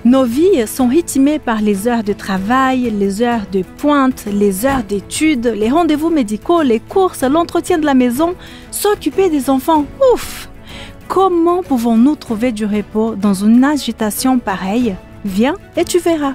Nos vies sont rythmées par les heures de travail, les heures de pointe, les heures d'études, les rendez-vous médicaux, les courses, l'entretien de la maison, s'occuper des enfants. Ouf! Comment pouvons-nous trouver du repos dans une agitation pareille? Viens et tu verras.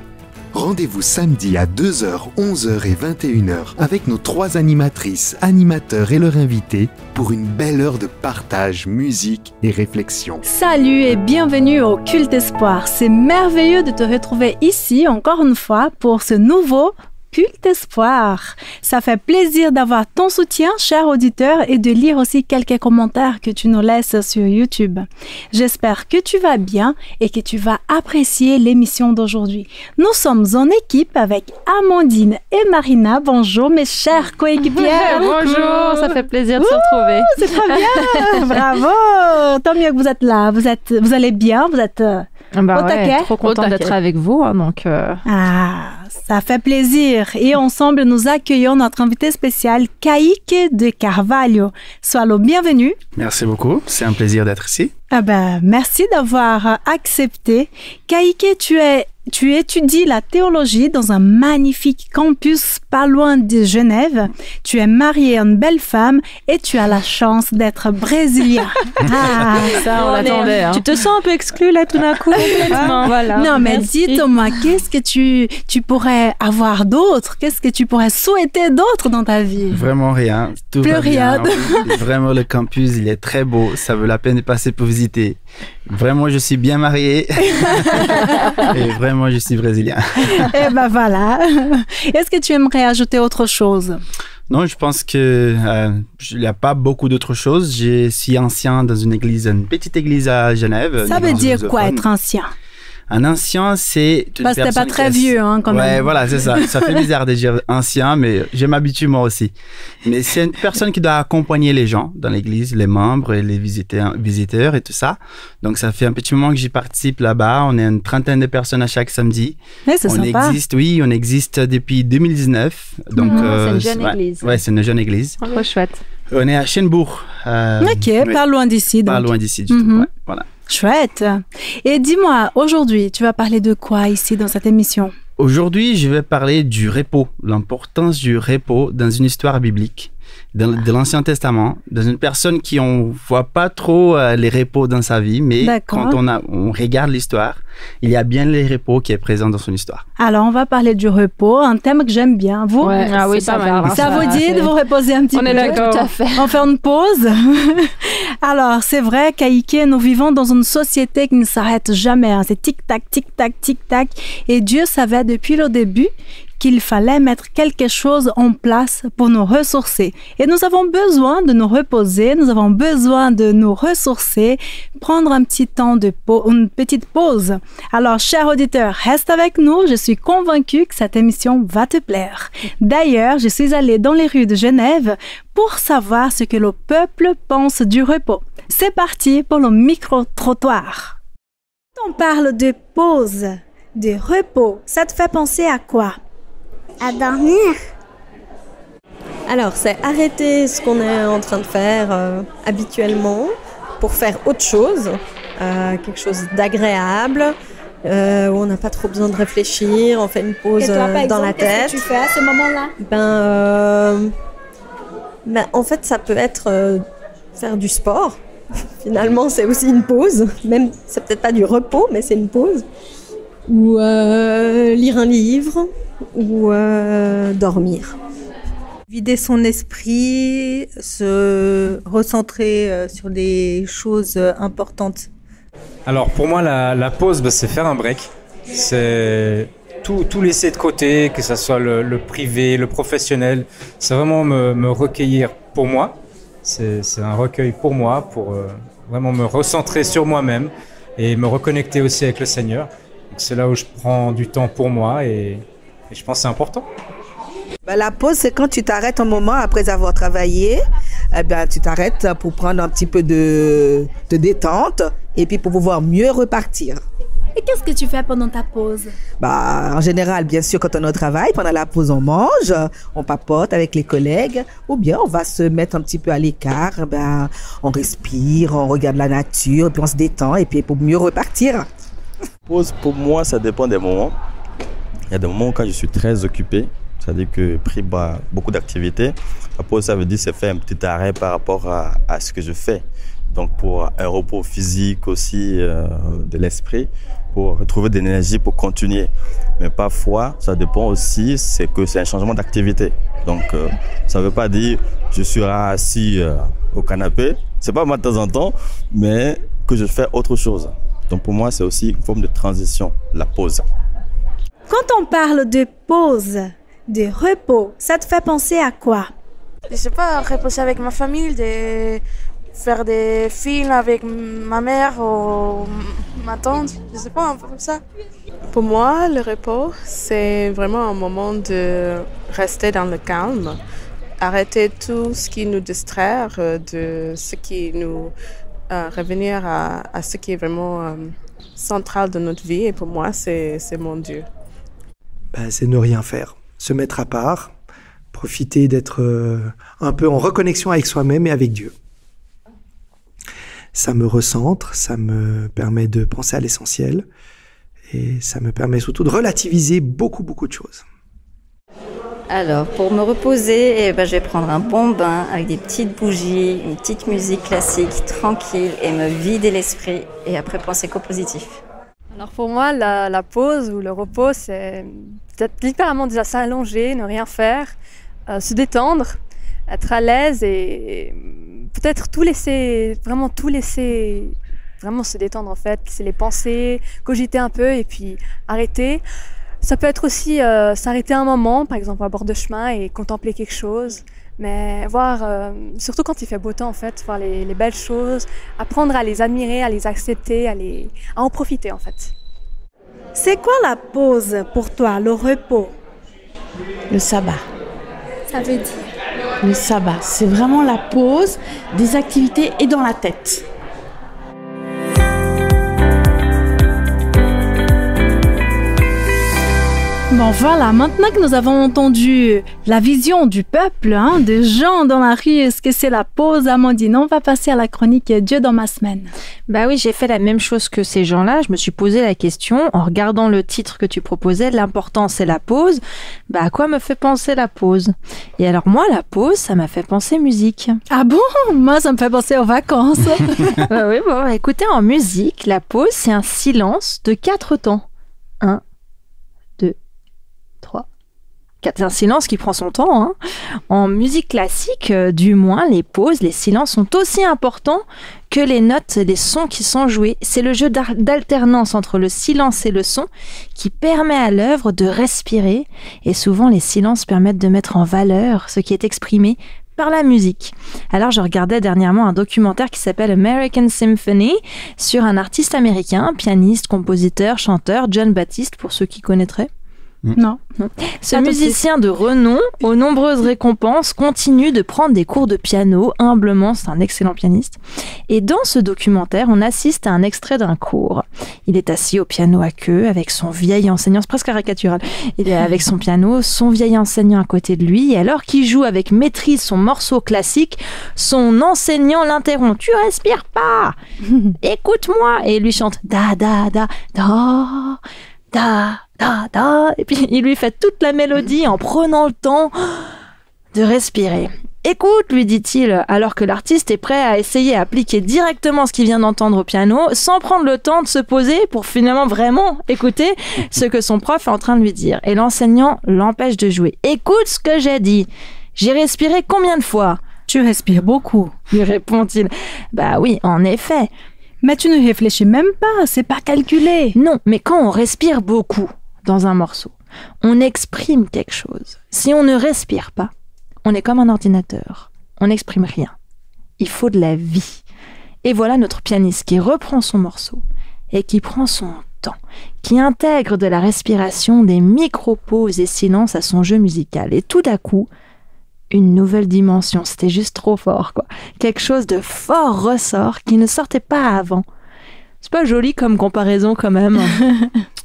Rendez-vous samedi à 2h, 11h et 21h avec nos 3 animatrices, animateurs et leurs invités pour une belle heure de partage, musique et réflexion. Salut et bienvenue au Culte Espoir. C'est merveilleux de te retrouver ici encore une fois pour ce nouveau Culte Espoir. Ça fait plaisir d'avoir ton soutien, cher auditeur, et de lire aussi quelques commentaires que tu nous laisses sur YouTube. J'espère que tu vas bien et que tu vas apprécier l'émission d'aujourd'hui. Nous sommes en équipe avec Amandine et Marina. Bonjour mes chers coéquipières. Bonjour, ça fait plaisir de se retrouver. C'est très bien, bravo. Tant mieux que vous êtes là. Vous allez bien, vous êtes au taquet. Trop content d'être avec vous. Ça fait plaisir. Et ensemble, nous accueillons notre invité spécial, Kaique de Carvalho. Sois le bienvenu. Merci beaucoup. C'est un plaisir d'être ici. Merci d'avoir accepté. Kaique, tu étudies la théologie dans un magnifique campus pas loin de Genève. Tu es marié à une belle femme et tu as la chance d'être brésilien. Ça, on l'attendait. Tu te sens un peu exclu là tout d'un coup? Voilà. Non, mais dis-moi, qu'est-ce que tu pourrais avoir d'autre? Qu'est-ce que tu pourrais souhaiter d'autre dans ta vie? Vraiment rien. Tout Plus va rien. Bien. Vraiment, le campus, il est très beau. Ça vaut la peine de passer pour visiter. Vraiment, je suis bien marié. Et vraiment, je suis brésilien. Et voilà. Est-ce que tu aimerais ajouter autre chose? Non, je pense que il n'y a pas beaucoup d'autres choses. Je suis ancien dans une petite église à Genève. Ça veut dire quoi être ancien? Un ancien, c'est une personne. T'es pas très vieux, quand même. Ouais, voilà, c'est ça. Ça fait bizarre de dire ancien, mais je m'habitue moi aussi. Mais c'est une personne qui doit accompagner les gens dans l'église, les membres et les visiteurs et tout ça. Donc, ça fait un petit moment que j'y participe là-bas. On est une trentaine de personnes à chaque samedi. Mais c'est sympa. On existe depuis 2019. Donc, c'est une jeune église. Ouais, c'est une jeune église. Trop chouette. On est à Schenbourg. Pas loin d'ici. Pas loin d'ici du tout. Ouais, voilà. Chouette. Et dis-moi, aujourd'hui, tu vas parler de quoi ici dans cette émission? Aujourd'hui, je vais parler du repos, l'importance du repos dans une histoire biblique, de l'Ancien Testament, dans une personne qui on voit pas trop les repos dans sa vie, mais quand on regarde l'histoire, il y a bien le repos qui est présent dans son histoire. Alors, on va parler du repos, un thème que j'aime bien. Vous? Ouais, oui, ça va. Ça vous dit de vous reposer un petit peu? On est d'accord. Tout à fait. On fait une pause. Alors, c'est vrai, Kaique, nous vivons dans une société qui ne s'arrête jamais. C'est tic-tac, tic-tac, tic-tac. Et Dieu savait depuis le début qu'il fallait mettre quelque chose en place pour nous ressourcer. Et nous avons besoin de nous reposer, nous avons besoin de nous ressourcer, prendre un petit temps une petite pause. Alors, chers auditeurs, reste avec nous. Je suis convaincue que cette émission va te plaire. D'ailleurs, je suis allée dans les rues de Genève pour savoir ce que le peuple pense du repos. C'est parti pour le micro-trottoir. Quand on parle de pause, de repos, ça te fait penser à quoi? À dormir. Alors, c'est arrêter ce qu'on est en train de faire habituellement pour faire autre chose, quelque chose d'agréable, où on n'a pas trop besoin de réfléchir, on fait une pause dans la tête. Qu'est-ce que tu fais à ce moment-là? En fait, ça peut être faire du sport. Finalement, c'est aussi une pause. Même, c'est peut-être pas du repos, mais c'est une pause. Ou lire un livre. Ou dormir. Vider son esprit, se recentrer sur des choses importantes. Alors pour moi la pause c'est faire un break, c'est tout laisser de côté, que ce soit le privé, le professionnel, c'est vraiment me recueillir pour moi, c'est un recueil pour moi, pour vraiment me recentrer sur moi-même et me reconnecter aussi avec le Seigneur. Donc, c'est là où je prends du temps pour moi et je pense que c'est important. La pause, c'est quand tu t'arrêtes un moment après avoir travaillé. Tu t'arrêtes pour prendre un petit peu de détente et puis pour pouvoir mieux repartir. Et qu'est-ce que tu fais pendant ta pause? En général, bien sûr, quand on est au travail, pendant la pause, on mange, on papote avec les collègues, ou bien on va se mettre un petit peu à l'écart, on respire, on regarde la nature, puis on se détend, et puis pour mieux repartir. Pause, pour moi, ça dépend des moments. Il y a des moments où quand je suis très occupé, c'est-à-dire que pris beaucoup d'activités, la pause, ça veut dire c'est faire un petit arrêt par rapport à ce que je fais. Donc pour un repos physique aussi de l'esprit, pour retrouver de l'énergie pour continuer. Mais parfois, ça dépend aussi, c'est que c'est un changement d'activité. Donc ça ne veut pas dire je suis assis au canapé, c'est pas moi de temps en temps, mais que je fais autre chose. Donc pour moi, c'est aussi une forme de transition, la pause. Quand on parle de pause, de repos, ça te fait penser à quoi? Je sais pas, reposer avec ma famille, de faire des films avec ma mère ou ma tante, je sais pas, un peu comme ça. Pour moi, le repos, c'est vraiment un moment de rester dans le calme, arrêter tout ce qui nous distrait de ce qui nous... revenir à ce qui est vraiment central de notre vie. Et pour moi, c'est mon Dieu. C'est ne rien faire, se mettre à part, profiter d'être un peu en reconnexion avec soi-même et avec Dieu. Ça me recentre, ça me permet de penser à l'essentiel et ça me permet surtout de relativiser beaucoup de choses. Alors, pour me reposer, je vais prendre un bon bain avec des petites bougies, une petite musique classique, tranquille, et me vider l'esprit, et après penser qu'au positif. Alors pour moi, la pause ou le repos, c'est peut-être littéralement déjà s'allonger, ne rien faire, se détendre, être à l'aise et peut-être tout laisser, vraiment se détendre en fait, laisser les pensées, cogiter un peu et puis arrêter. Ça peut être aussi s'arrêter un moment, par exemple à bord de chemin et contempler quelque chose. Mais voir, surtout quand il fait beau temps en fait, voir les belles choses, apprendre à les admirer, à les accepter, à en profiter en fait. C'est quoi la pause pour toi, le repos? Le sabbat. Ça veut dire? Le sabbat, c'est vraiment la pause des activités et dans la tête. Bon voilà, maintenant que nous avons entendu la vision du peuple, des gens dans la rue, est-ce que c'est la pause, Amandine? On va passer à la chronique Dieu dans ma semaine. Bah oui, j'ai fait la même chose que ces gens-là. Je me suis posé la question en regardant le titre que tu proposais, l'important c'est la pause. À quoi me fait penser la pause? Et alors moi, la pause, ça m'a fait penser musique. Ah bon? Moi, ça me fait penser aux vacances. Oui, bon, écoutez, en musique, la pause, c'est un silence de 4 temps. 1, 2, 3, 4. C'est un silence qui prend son temps. En musique classique, du moins, les pauses, les silences sont aussi importants que les notes, les sons qui sont joués. C'est le jeu d'alternance entre le silence et le son qui permet à l'œuvre de respirer. Et souvent, les silences permettent de mettre en valeur ce qui est exprimé par la musique. Alors, je regardais dernièrement un documentaire qui s'appelle American Symphony sur un artiste américain, pianiste, compositeur, chanteur, John Baptiste, pour ceux qui connaîtraient. Non. Ce musicien de renom, aux nombreuses récompenses, continue de prendre des cours de piano, humblement, c'est un excellent pianiste. Et dans ce documentaire, on assiste à un extrait d'un cours. Il est assis au piano à queue avec son vieil enseignant, c'est presque caricatural. Il est avec son piano, son vieil enseignant à côté de lui, et alors qu'il joue avec maîtrise son morceau classique, son enseignant l'interrompt. « Tu respires pas ! Écoute-moi !» Et il lui chante « da, da, da, da, da, da, da !» Et puis il lui fait toute la mélodie en prenant le temps de respirer. « Écoute !» lui dit-il, alors que l'artiste est prêt à essayer à appliquer directement ce qu'il vient d'entendre au piano, sans prendre le temps de se poser pour finalement vraiment écouter ce que son prof est en train de lui dire. Et l'enseignant l'empêche de jouer. « Écoute ce que j'ai dit. J'ai respiré combien de fois ?»« Tu respires beaucoup, » lui répond-il. « Bah oui, en effet. » Mais tu ne réfléchis même pas, c'est pas calculé. Non, mais quand on respire beaucoup dans un morceau, on exprime quelque chose. Si on ne respire pas, on est comme un ordinateur. On n'exprime rien. Il faut de la vie. Et voilà notre pianiste qui reprend son morceau et qui prend son temps, qui intègre de la respiration, des micro-pauses et silences à son jeu musical. Et tout à coup, une nouvelle dimension. C'était juste trop fort, quoi. Quelque chose de fort ressort qui ne sortait pas avant. C'est pas joli comme comparaison quand même.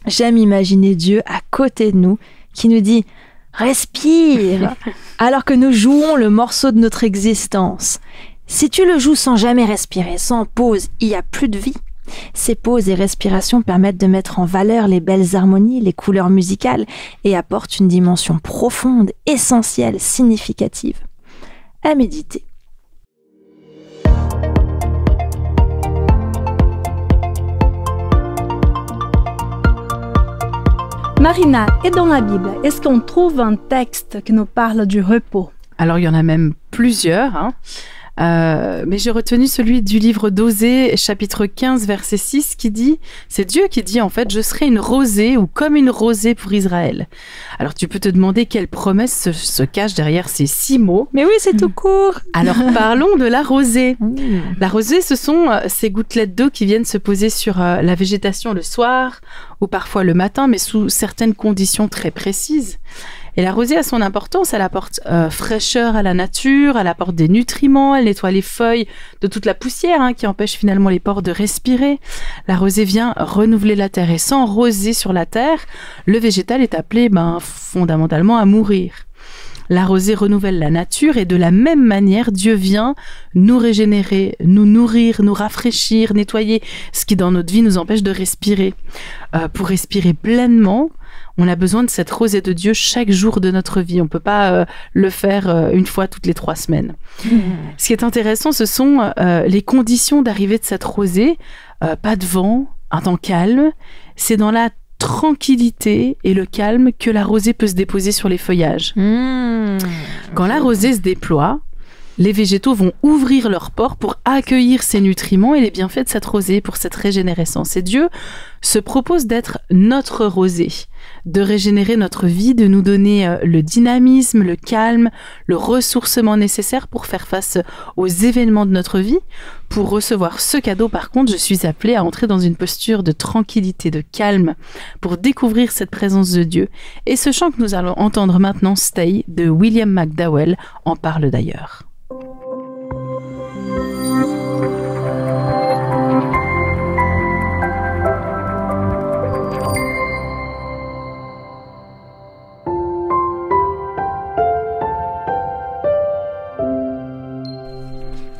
J'aime imaginer Dieu à côté de nous qui nous dit « Respire !» alors que nous jouons le morceau de notre existence. Si tu le joues sans jamais respirer, sans pause, il n'y a plus de vie. Ces pauses et respirations permettent de mettre en valeur les belles harmonies, les couleurs musicales et apportent une dimension profonde, essentielle, significative. À méditer. Marina, et dans la Bible, est-ce qu'on trouve un texte qui nous parle du repos? Alors, il y en a même plusieurs, hein. Mais j'ai retenu celui du livre d'Osée, chapitre 15, verset 6, qui dit, c'est Dieu qui dit en fait, je serai une rosée ou comme une rosée pour Israël. Alors tu peux te demander quelle promesse se cache derrière ces 6 mots. Mais oui, c'est tout court. Alors parlons de la rosée. La rosée, ce sont ces gouttelettes d'eau qui viennent se poser sur la végétation le soir ou parfois le matin, mais sous certaines conditions très précises. Et la rosée a son importance, elle apporte fraîcheur à la nature, elle apporte des nutriments, elle nettoie les feuilles de toute la poussière qui empêche finalement les porcs de respirer. La rosée vient renouveler la terre et sans rosée sur la terre, le végétal est appelé fondamentalement à mourir. La rosée renouvelle la nature et de la même manière, Dieu vient nous régénérer, nous nourrir, nous rafraîchir, nettoyer ce qui dans notre vie nous empêche de respirer. Pour respirer pleinement, on a besoin de cette rosée de Dieu chaque jour de notre vie. On ne peut pas le faire une fois toutes les 3 semaines. Ce qui est intéressant, ce sont les conditions d'arrivée de cette rosée. Pas de vent, un temps calme. C'est dans la tranquillité et le calme que la rosée peut se déposer sur les feuillages. Quand la rosée se déploie, les végétaux vont ouvrir leurs pores pour accueillir ces nutriments et les bienfaits de cette rosée pour cette régénérescence. Et Dieu se propose d'être notre rosée, de régénérer notre vie, de nous donner le dynamisme, le calme, le ressourcement nécessaire pour faire face aux événements de notre vie. Pour recevoir ce cadeau, par contre, je suis appelée à entrer dans une posture de tranquillité, de calme, pour découvrir cette présence de Dieu. Et ce chant que nous allons entendre maintenant, Stay, de William McDowell, en parle d'ailleurs.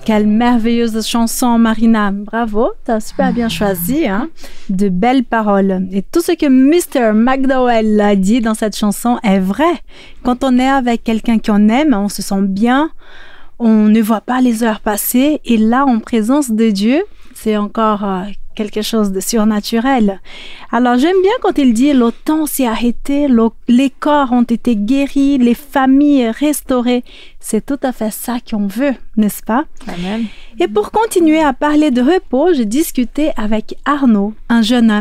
Quelle merveilleuse chanson, Marina. Bravo, t'as super bien choisi, hein? De belles paroles. Et tout ce que Mr. McDowell a dit dans cette chanson est vrai. Quand on est avec quelqu'un qu'on aime, on se sent bien, on ne voit pas les heures passer. Et là, en présence de Dieu, c'est encore quelque chose de surnaturel. Alors, j'aime bien quand il dit « le temps s'est arrêté, les corps ont été guéris, les familles restaurées ». C'est tout à fait ça qu'on veut, n'est-ce pas? Amen. Et pour continuer à parler de repos, j'ai discuté avec Arnaud, un jeune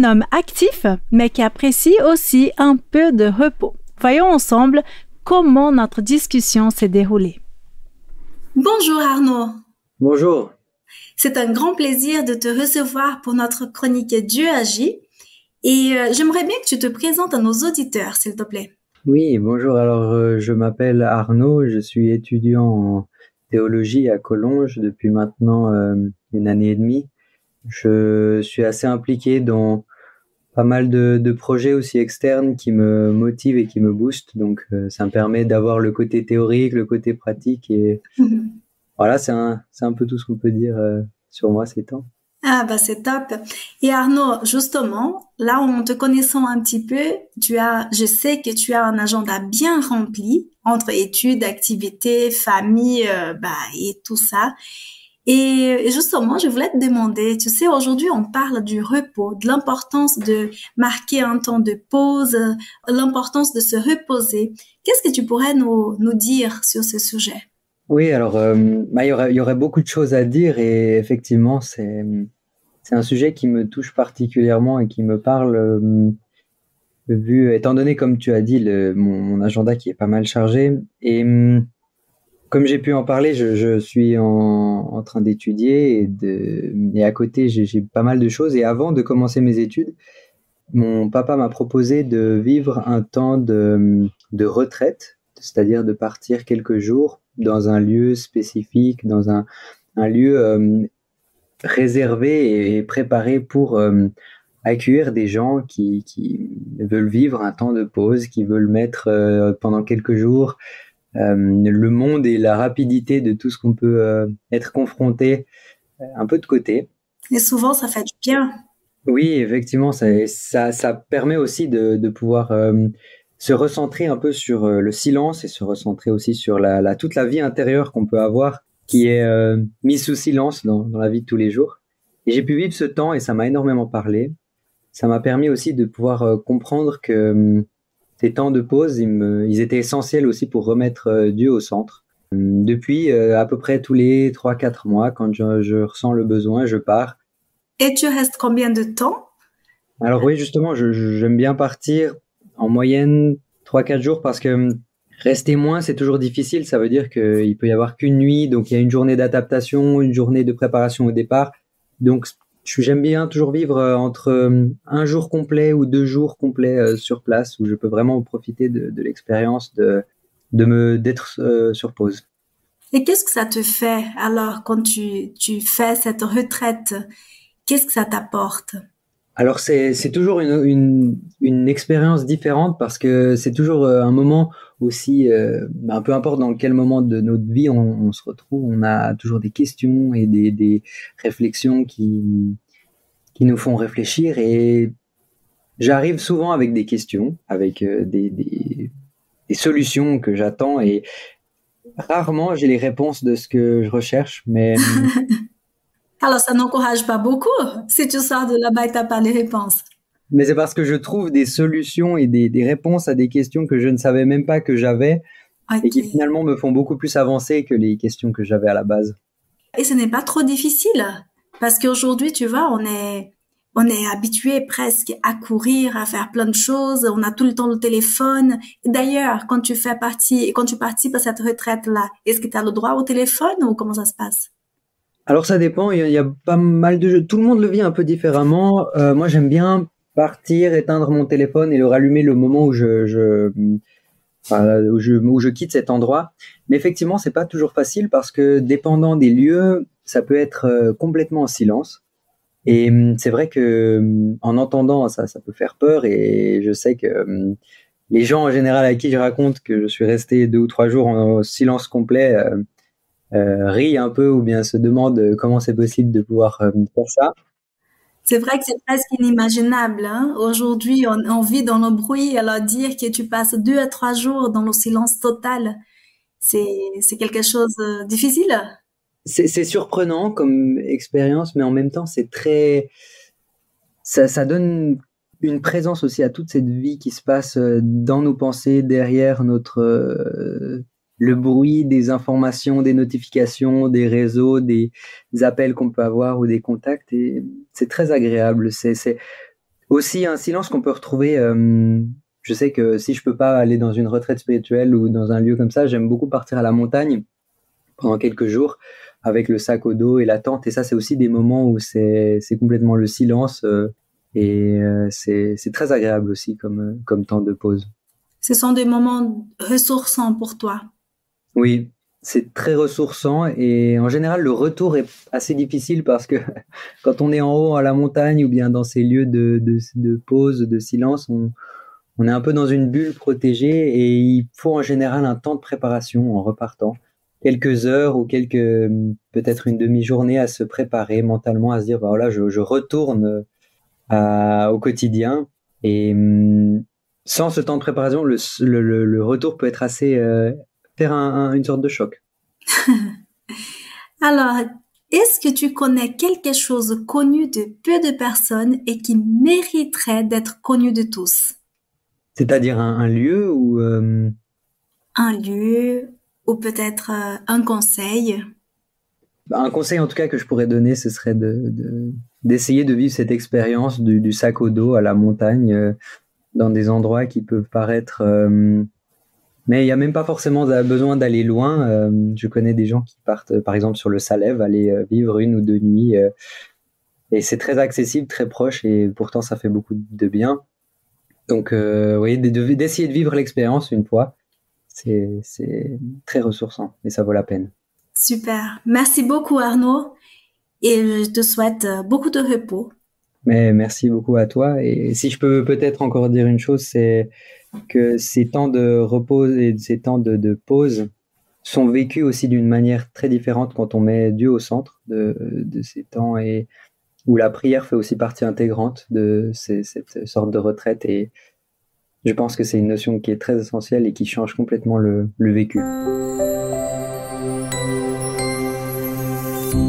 homme actif, mais qui apprécie aussi un peu de repos. Voyons ensemble comment notre discussion s'est déroulée. Bonjour Arnaud. Bonjour. C'est un grand plaisir de te recevoir pour notre chronique Dieu agit. Et j'aimerais bien que tu te présentes à nos auditeurs, s'il te plaît. Oui, bonjour. Alors, je m'appelle Arnaud, je suis étudiant en théologie à Collonges depuis maintenant 1 année et demie. Je suis assez impliqué dans pas mal de projets aussi externes qui me motivent et qui me boostent. Donc, ça me permet d'avoir le côté théorique, le côté pratique et... Voilà, c'est un peu tout ce qu'on peut dire sur moi ces temps. Ah bah c'est top. Et Arnaud, justement, là où en te connaissant un petit peu, je sais que tu as un agenda bien rempli entre études, activités, famille, et tout ça. Et justement, je voulais te demander, tu sais, aujourd'hui on parle du repos, de l'importance de marquer un temps de pause, l'importance de se reposer. Qu'est-ce que tu pourrais nous dire sur ce sujet? Oui, alors il y aurait beaucoup de choses à dire et effectivement c'est un sujet qui me touche particulièrement et qui me parle étant donné comme tu as dit mon agenda qui est pas mal chargé et comme j'ai pu en parler, je suis en train d'étudier et à côté j'ai pas mal de choses et avant de commencer mes études, mon papa m'a proposé de vivre un temps de retraite, c'est-à-dire de partir quelques jours dans un lieu spécifique, dans un lieu réservé et préparé pour accueillir des gens qui veulent vivre un temps de pause, qui veulent mettre pendant quelques jours le monde et la rapidité de tout ce qu'on peut être confronté un peu de côté. Et souvent, ça fait du bien. Oui, effectivement, ça permet aussi de pouvoir se recentrer un peu sur le silence et se recentrer aussi sur toute la vie intérieure qu'on peut avoir, qui est mise sous silence dans la vie de tous les jours. Et j'ai pu vivre ce temps et ça m'a énormément parlé. Ça m'a permis aussi de pouvoir comprendre que ces temps de pause, ils étaient essentiels aussi pour remettre Dieu au centre. Depuis à peu près tous les 3-4 mois, quand je ressens le besoin, je pars. Et tu restes combien de temps? Alors oui, justement, j'aime bien partir en moyenne 3-4 jours parce que rester moins, c'est toujours difficile. Ça veut dire qu'il peut y avoir qu'une nuit, donc il y a une journée d'adaptation, une journée de préparation au départ. Donc j'aime bien toujours vivre entre un jour complet ou 2 jours complets sur place où je peux vraiment profiter de l'expérience d'être sur pause. Et qu'est-ce que ça te fait alors quand tu fais cette retraite? Qu'est-ce que ça t'apporte? Alors c'est toujours une expérience différente parce que c'est toujours un moment aussi, peu importe dans quel moment de notre vie on se retrouve, on a toujours des questions et des réflexions qui nous font réfléchir, et j'arrive souvent avec des questions, avec des solutions que j'attends, et rarement j'ai les réponses de ce que je recherche, mais... Alors, ça n'encourage pas beaucoup si tu sors de là-bas et tu n'as pas les réponses. Mais c'est parce que je trouve des solutions et des réponses à des questions que je ne savais même pas que j'avais, et qui finalement me font beaucoup plus avancer que les questions que j'avais à la base. Et ce n'est pas trop difficile parce qu'aujourd'hui, tu vois, on est habitué presque à courir, à faire plein de choses. On a tout le temps le téléphone. D'ailleurs, quand tu participes à cette retraite-là, est-ce que tu as le droit au téléphone ou comment ça se passe? Alors ça dépend, il y a pas mal de jeux. Tout le monde le vit un peu différemment. Moi, j'aime bien partir, éteindre mon téléphone et le rallumer le moment où je quitte cet endroit. Mais effectivement, c'est pas toujours facile parce que dépendant des lieux, ça peut être complètement en silence. Et c'est vrai que en entendant ça peut faire peur. Et je sais que les gens en général à qui je raconte que je suis resté 2 ou 3 jours en silence complet rient un peu ou bien se demandent comment c'est possible de pouvoir faire ça. C'est vrai que c'est presque inimaginable, hein? Aujourd'hui, on vit dans le bruit, alors dire que tu passes 2 à 3 jours dans le silence total, c'est quelque chose de difficile. C'est surprenant comme expérience, mais en même temps, ça donne une présence aussi à toute cette vie qui se passe dans nos pensées, derrière le bruit des informations, des notifications, des réseaux, des appels qu'on peut avoir ou des contacts, et c'est très agréable. C'est aussi un silence qu'on peut retrouver. Je sais que si je peux pas aller dans une retraite spirituelle ou dans un lieu comme ça, j'aime beaucoup partir à la montagne pendant quelques jours avec le sac au dos et la tente, et ça c'est aussi des moments où c'est complètement le silence et c'est très agréable aussi comme temps de pause. Ce sont des moments ressourçants pour toi. Oui, c'est très ressourçant, et en général le retour est assez difficile parce que quand on est en haut à la montagne ou bien dans ces lieux de pause, de silence, on est un peu dans une bulle protégée, et il faut en général un temps de préparation en repartant. Quelques heures ou peut-être une demi-journée à se préparer mentalement, à se dire, voilà, je retourne au quotidien. Et sans ce temps de préparation, le retour peut être assez... faire une sorte de choc. Alors, est-ce que tu connais quelque chose connu de peu de personnes et qui mériterait d'être connu de tous? C'est-à-dire un lieu ou... Un lieu... ou peut-être un conseil? Un conseil en tout cas que je pourrais donner, ce serait d'essayer de vivre cette expérience du sac au dos à la montagne, dans des endroits qui peuvent paraître... mais il n'y a même pas forcément besoin d'aller loin. Je connais des gens qui partent par exemple sur le Salève, aller vivre 1 ou 2 nuits, et c'est très accessible, très proche, et pourtant ça fait beaucoup de bien. Donc oui, d'essayer de vivre l'expérience une fois. C'est très ressourçant et ça vaut la peine. Super. Merci beaucoup Arnaud, et je te souhaite beaucoup de repos. Mais merci beaucoup à toi, et si je peux peut-être encore dire une chose, c'est que ces temps de repos et ces temps de pause sont vécus aussi d'une manière très différente quand on met Dieu au centre de ces temps, et où la prière fait aussi partie intégrante de cette sorte de retraite. Et je pense que c'est une notion qui est très essentielle et qui change complètement le vécu.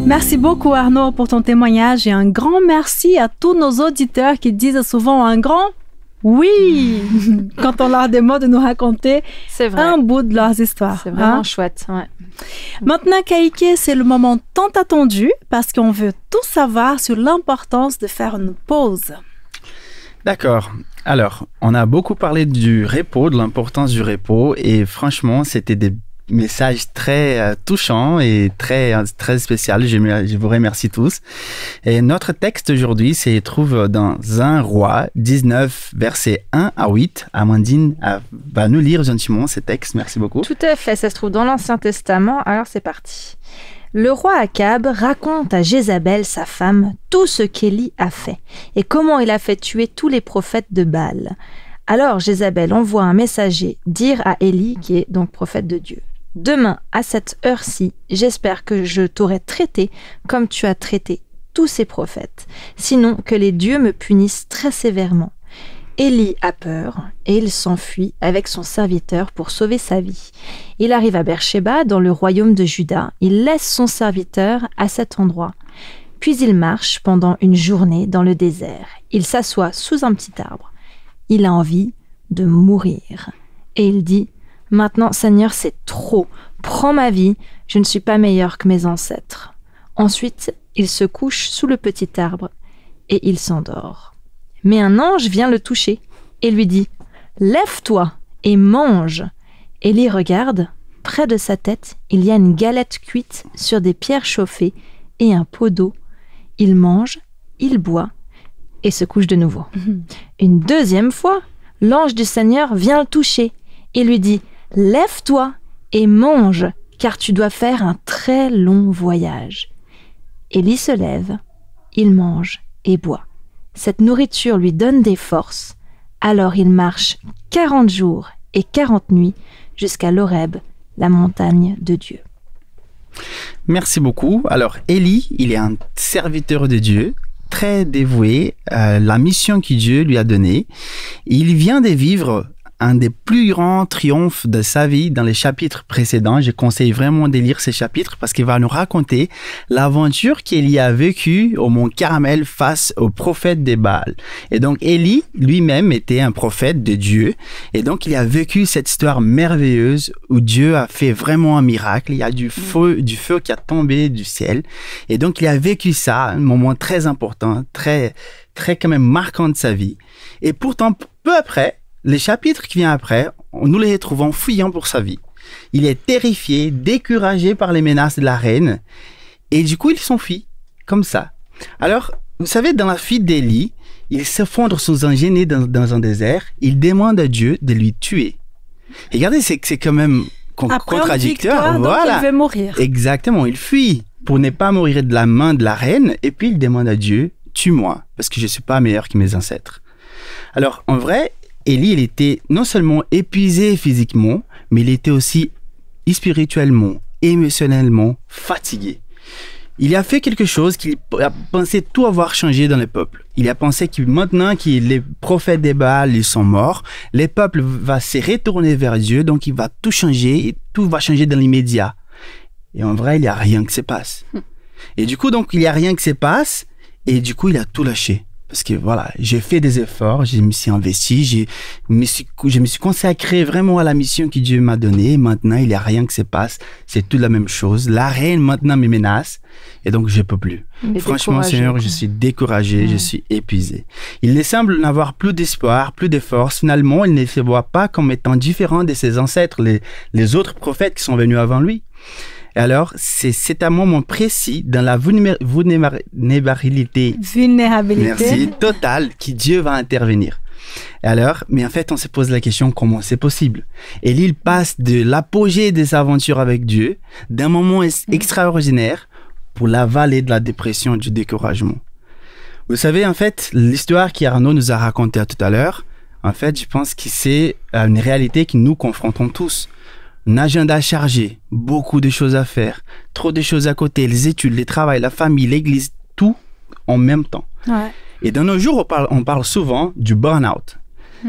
Merci beaucoup Arnaud pour ton témoignage et un grand merci à tous nos auditeurs qui disent souvent un grand oui quand on leur demande de nous raconter un bout de leurs histoires. C'est vraiment chouette. Ouais. Maintenant, Kaike, c'est le moment tant attendu parce qu'on veut tout savoir sur l'importance de faire une pause. D'accord. Alors, on a beaucoup parlé du repos, de l'importance du repos et franchement, c'était des message très touchant et très spécial. Je vous remercie tous. Et notre texte aujourd'hui se trouve dans 1 Roi 19, versets 1 à 8. Amandine va nous lire gentiment ce texte. Merci beaucoup. Tout à fait. Ça se trouve dans l'Ancien Testament. Alors c'est parti. Le roi Akab raconte à Jézabel, sa femme, tout ce qu'Élie a fait et comment il a fait tuer tous les prophètes de Baal. Alors Jézabel envoie un messager dire à Élie, qui est donc prophète de Dieu: demain, à cette heure-ci, j'espère que je t'aurai traité comme tu as traité tous ces prophètes, sinon que les dieux me punissent très sévèrement. Élie a peur et il s'enfuit avec son serviteur pour sauver sa vie. Il arrive à Beersheba, dans le royaume de Juda. Il laisse son serviteur à cet endroit. Puis il marche pendant une journée dans le désert. Il s'assoit sous un petit arbre. Il a envie de mourir. Et il dit: maintenant, Seigneur, c'est trop. Prends ma vie, je ne suis pas meilleur que mes ancêtres. Ensuite, il se couche sous le petit arbre et il s'endort. Mais un ange vient le toucher et lui dit: lève-toi et mange. Élie regarde. Près de sa tête, il y a une galette cuite sur des pierres chauffées et un pot d'eau. Il mange, il boit et se couche de nouveau. Une deuxième fois, l'ange du Seigneur vient le toucher et lui dit: lève-toi et mange, car tu dois faire un très long voyage. Élie se lève, il mange et boit. Cette nourriture lui donne des forces. Alors il marche 40 jours et 40 nuits jusqu'à l'Horeb, la montagne de Dieu. Merci beaucoup. Alors Élie, il est un serviteur de Dieu, très dévoué à la mission que Dieu lui a donnée. Il vient de vivre un des plus grands triomphes de sa vie dans les chapitres précédents. Je conseille vraiment de lire ces chapitres parce qu'il va nous raconter l'aventure qu'Élie a vécue au mont Carmel face aux prophètes de Baal. Et donc Élie lui-même était un prophète de Dieu et donc il a vécu cette histoire merveilleuse où Dieu a fait vraiment un miracle. Il y a du feu qui a tombé du ciel et donc il a vécu ça, un moment très important, très quand même marquant de sa vie. Et pourtant, peu après, les chapitres qui viennent après, nous les retrouvons fuyant pour sa vie. Il est terrifié, découragé par les menaces de la reine, et du coup il s'enfuit, comme ça. Alors, vous savez, dans la fuite d'Élie, il s'effondre sous un génie dans un désert, il demande à Dieu de lui tuer. Et regardez, c'est quand même contradictoire. Voilà. Donc il veut mourir. Exactement, il fuit pour ne pas mourir de la main de la reine, et puis il demande à Dieu: tue-moi, parce que je ne suis pas meilleur que mes ancêtres. Alors, en vrai, Élie, il était non seulement épuisé physiquement, mais il était aussi spirituellement, émotionnellement fatigué. Il a fait quelque chose qu'il a pensé tout avoir changé dans le peuple. Il a pensé que maintenant que les prophètes des Baal ils sont morts, le peuple va se retourner vers Dieu, donc il va tout changer et tout va changer dans l'immédiat. Et en vrai, il n'y a rien qui se passe. Et du coup, donc, il n'y a rien qui se passe et du coup, il a tout lâché. Parce que voilà, j'ai fait des efforts, je me suis investi, je me suis consacré vraiment à la mission que Dieu m'a donnée. Maintenant, il n'y a rien qui se passe, c'est toute la même chose. La reine maintenant me menace et donc je ne peux plus. Franchement, Seigneur, je suis découragé, je suis épuisé. Il ne semble n'avoir plus d'espoir, plus de force. Finalement, il ne se voit pas comme étant différent de ses ancêtres, les autres prophètes qui sont venus avant lui. Et alors, c'est un moment précis dans la vulnérabilité merci, totale que Dieu va intervenir. Et alors, mais en fait, on se pose la question comment c'est possible. Élie, il passe de l'apogée des aventures avec Dieu, d'un moment extraordinaire pour la vallée de la dépression et du découragement. Vous savez, en fait, l'histoire qu'Arnaud nous a racontée tout à l'heure, en fait, je pense que c'est une réalité que nous confrontons tous. Un agenda chargé, beaucoup de choses à faire, trop de choses à côté, les études, le travail, la famille, l'église, tout en même temps. Ouais. Et de nos jours, on parle souvent du burn-out.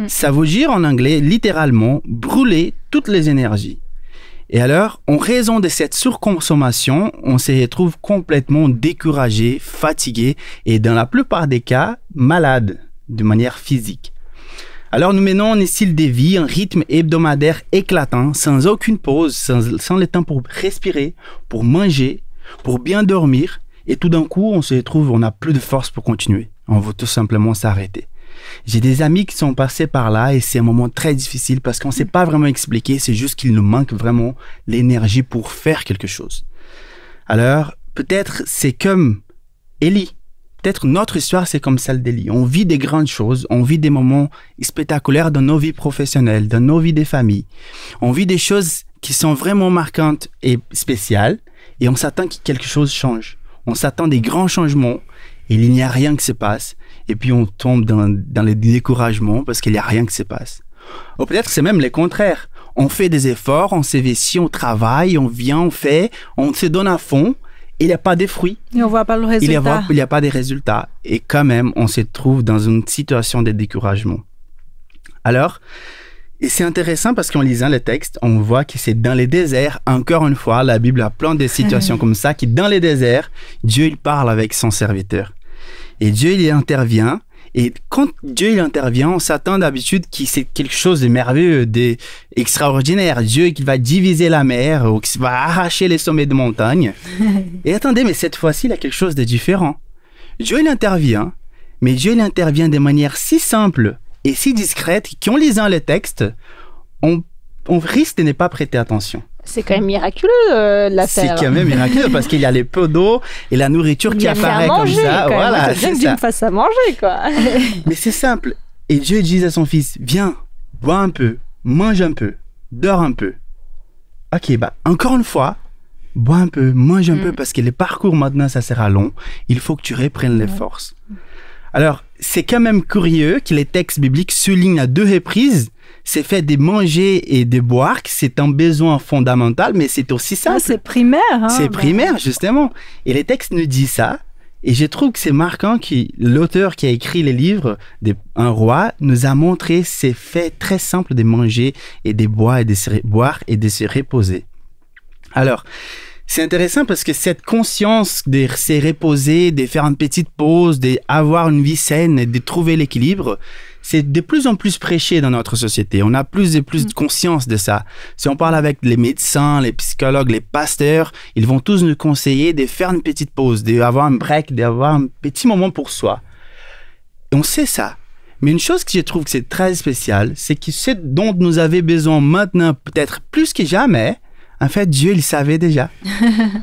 Ça veut dire en anglais, littéralement, brûler toutes les énergies. Et alors, en raison de cette surconsommation, on se retrouve complètement découragé, fatigué et dans la plupart des cas, malade de manière physique. Alors, nous menons un style de vie, un rythme hebdomadaire éclatant, sans aucune pause, sans le temps pour respirer, pour manger, pour bien dormir. Et tout d'un coup, on se retrouve, on n'a plus de force pour continuer. On veut tout simplement s'arrêter. J'ai des amis qui sont passés par là et c'est un moment très difficile parce qu'on ne sait pas vraiment expliquer, c'est juste qu'il nous manque vraiment l'énergie pour faire quelque chose. Alors, peut-être c'est comme Élie. Peut-être notre histoire, c'est comme celle d'Élie. On vit des grandes choses, on vit des moments spectaculaires dans nos vies professionnelles, dans nos vies des familles. On vit des choses qui sont vraiment marquantes et spéciales et on s'attend que quelque chose change. On s'attend à des grands changements et il n'y a rien qui se passe. Et puis on tombe dans le découragement parce qu'il n'y a rien qui se passe. Ou peut-être c'est même le contraire. On fait des efforts, on s'investit, on travaille, on vient, on fait, on se donne à fond. Il n'y a pas de fruits. Et on ne voit pas le résultat. Il n'y a pas de résultats. Et quand même, on se trouve dans une situation de découragement. Alors, et c'est intéressant parce qu'en lisant le texte, on voit que c'est dans les déserts, encore une fois, la Bible a plein de situations comme ça, qui dans les déserts, Dieu il parle avec son serviteur. Et Dieu il intervient. Et quand Dieu il intervient, on s'attend d'habitude que c'est quelque chose de merveilleux, d'extraordinaire. Dieu qui va diviser la mer ou qui va arracher les sommets de montagne. Et attendez, mais cette fois-ci, il y a quelque chose de différent. Dieu il intervient, mais Dieu il intervient de manière si simple et si discrète qu'en lisant le texte, on risque de ne pas prêter attention. C'est quand même miraculeux l'affaire. C'est quand même miraculeux parce qu'il y a les pots d'eau et la nourriture qui apparaît comme ça. Voilà, c'est bien que tu me fasses à manger, quoi. Mais c'est simple. Et Dieu dit à son fils, viens, bois un peu, mange un peu, dors un peu. Ok, encore une fois, bois un peu, mange un peu parce que le parcours maintenant, ça sera long. Il faut que tu reprennes les forces. Alors, c'est quand même curieux que les textes bibliques soulignent à 2 reprises c'est fait de manger et de boire, c'est un besoin fondamental, mais c'est aussi simple. C'est primaire. Hein, c'est primaire, justement. Et les textes nous disent ça. Et je trouve que c'est marquant que l'auteur qui a écrit les livres Un roi nous a montré ces faits très simples de manger et de boire et de se reposer. Alors, c'est intéressant parce que cette conscience de se reposer, de faire une petite pause, d'avoir une vie saine et de trouver l'équilibre, c'est de plus en plus prêché dans notre société. On a plus et plus de conscience de ça. Si on parle avec les médecins, les psychologues, les pasteurs, ils vont tous nous conseiller de faire une petite pause, d'avoir un break, d'avoir un petit moment pour soi. Et on sait ça. Mais une chose que je trouve que c'est très spécial, c'est que ce dont nous avons besoin maintenant, peut-être plus que jamais, en fait, Dieu, il savait déjà.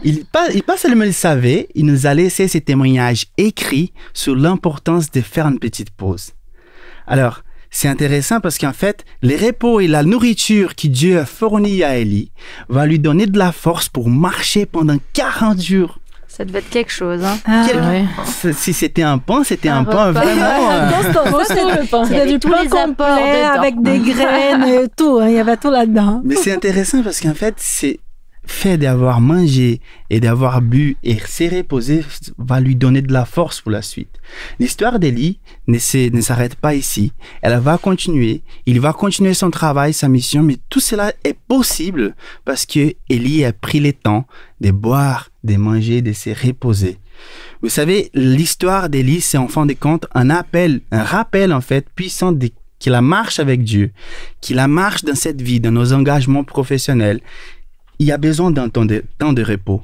Il pas seulement il savait, il nous a laissé ces témoignages écrits sur l'importance de faire une petite pause. Alors, c'est intéressant parce qu'en fait, les repos et la nourriture que Dieu a fourni à Élie va lui donner de la force pour marcher pendant 40 jours. Ça devait être quelque chose. Hein. Si c'était un pain, c'était un pain vraiment. C'était du pain complet avec des graines et tout. Il y avait tout là-dedans. Mais c'est intéressant parce qu'en fait, c'est fait d'avoir mangé et d'avoir bu et se reposer va lui donner de la force pour la suite. L'histoire d'Élie ne s'arrête pas ici. Elle va continuer. Il va continuer son travail, sa mission, mais tout cela est possible parce que Élie a pris le temps de boire, de manger, de se reposer. Vous savez, l'histoire d'Élie, c'est en fin de compte un rappel en fait puissant qu'il a marche avec Dieu, qu'il a marche dans cette vie, dans nos engagements professionnels. Il y a besoin d'un temps de repos.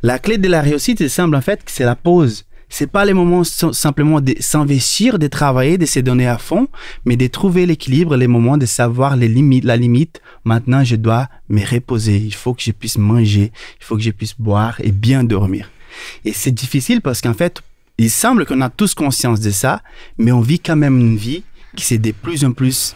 La clé de la réussite, il semble en fait que c'est la pause. C'est pas les moments simplement de s'investir, de travailler, de se donner à fond, mais de trouver l'équilibre, les moments de savoir la limite. Maintenant, je dois me reposer. Il faut que je puisse manger, il faut que je puisse boire et bien dormir. Et c'est difficile parce qu'en fait, il semble qu'on a tous conscience de ça, mais on vit quand même une vie qui c'est de plus en plus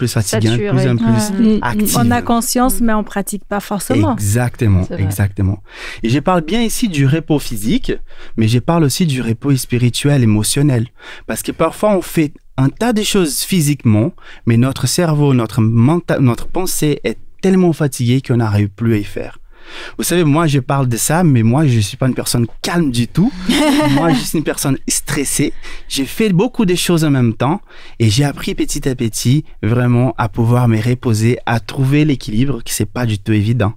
fatigante, de plus en plus active. On a conscience, mais on pratique pas forcément. Exactement. Et je parle bien ici du repos physique, mais je parle aussi du repos spirituel, émotionnel. Parce que parfois, on fait un tas de choses physiquement, mais notre cerveau, notre pensée est tellement fatigué qu'on n'arrive plus à y faire. Vous savez, moi, je parle de ça, mais moi, je ne suis pas une personne calme du tout. Moi, je suis une personne stressée. J'ai fait beaucoup de choses en même temps et j'ai appris petit à petit vraiment à pouvoir me reposer, à trouver l'équilibre, qui c'est pas du tout évident.